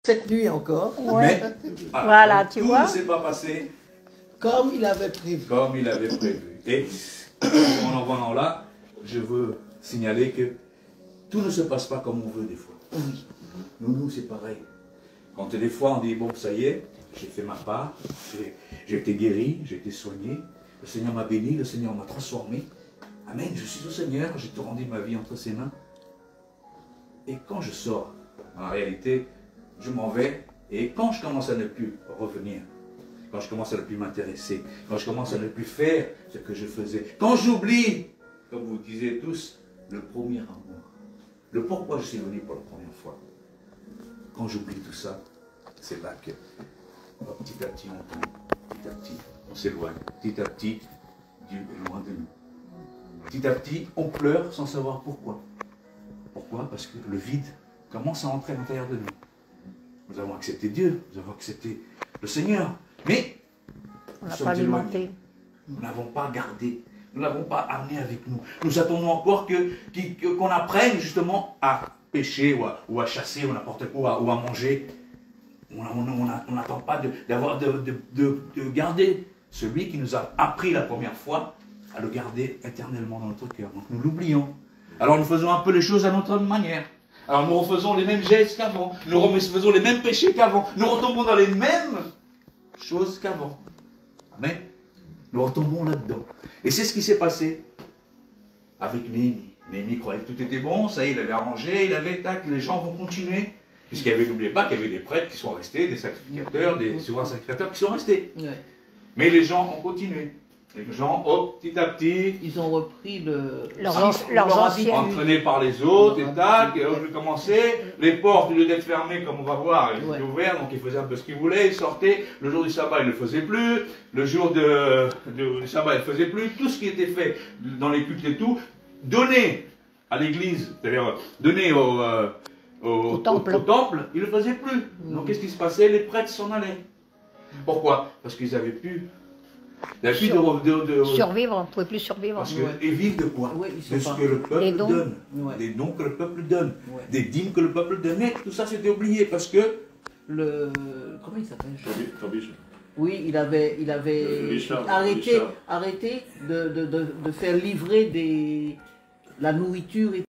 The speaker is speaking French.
cette nuit encore. Ouais. Mais Voilà, tu vois. Tout ne s'est pas passé Comme il avait prévu. comme il avait prévu. Et en revenant là, je veux signaler que tout ne se passe pas comme on veut des fois. Oui. Nous, c'est pareil. Quand des fois on dit, bon, ça y est, j'ai fait ma part, j'ai été guéri, j'ai été soigné, le Seigneur m'a béni, le Seigneur m'a transformé. Amen, je suis au Seigneur, j'ai tout rendu ma vie entre ses mains. Et quand je sors, en réalité, je m'en vais, et quand je commence à ne plus revenir, quand je commence à ne plus m'intéresser, quand je commence à ne plus faire ce que je faisais, quand j'oublie, comme vous disiez tous, le premier amour, le pourquoi je suis venu pour la première fois. Quand j'oublie tout ça, c'est là que petit à petit on tombe, petit à petit on s'éloigne, petit à petit Dieu est loin de nous. Petit à petit on pleure sans savoir pourquoi. Pourquoi? Parce que le vide commence à entrer à l'intérieur de nous. Nous avons accepté Dieu, nous avons accepté le Seigneur, mais On n'a pas alimenté. nous n'avons pas gardé, nous n'avons pas amené avec nous. Nous attendons encore qu'on apprenne justement à pêcher ou à chasser ou n'importe quoi, ou à manger. On n'attend pas de garder celui qui nous a appris la première fois à le garder éternellement dans notre cœur. Donc nous l'oublions. Alors nous faisons un peu les choses à notre manière. Alors nous refaisons les mêmes gestes qu'avant. Nous faisons les mêmes péchés qu'avant. Nous retombons dans les mêmes choses qu'avant. Amen. Nous retombons là-dedans. Et c'est ce qui s'est passé avec Néhémie. Néhémie croyait que tout était bon, ça y est, il avait arrangé, il avait, tac, les gens vont continuer. Puisqu'il y avait, n'oubliez pas qu'il y avait des prêtres qui sont restés, des sacrificateurs, des souverains sacrificateurs qui sont restés. Ouais. Mais les gens ont continué. Les gens, petit à petit, Ils ont repris leurs leur anciens. entraînés par les autres, et tac, et je commençais. Les portes, au lieu d'être fermées, comme on va voir, elles étaient ouvertes, donc ils faisaient un peu ce qu'ils voulaient, ils sortaient. Le jour du sabbat, ils ne le faisaient plus. Le jour du sabbat, ils ne le faisaient plus. Tout ce qui était fait dans les cultes et tout, donné à l'église, c'est-à-dire donné au temple, ils ne le faisaient plus. Donc qu'est-ce qui se passait? Les prêtres s'en allaient. Pourquoi? Parce qu'ils avaient plus. Survivre, on ne pouvait plus survivre. Parce que, et vivre de quoi? De ce que le peuple donne. Des dons que le peuple donne. Des dîmes que le peuple donnait. Tout ça c'était oublié parce que. Comment il s'appelle? Kabisha. Oui, il avait arrêté de faire livrer la nourriture et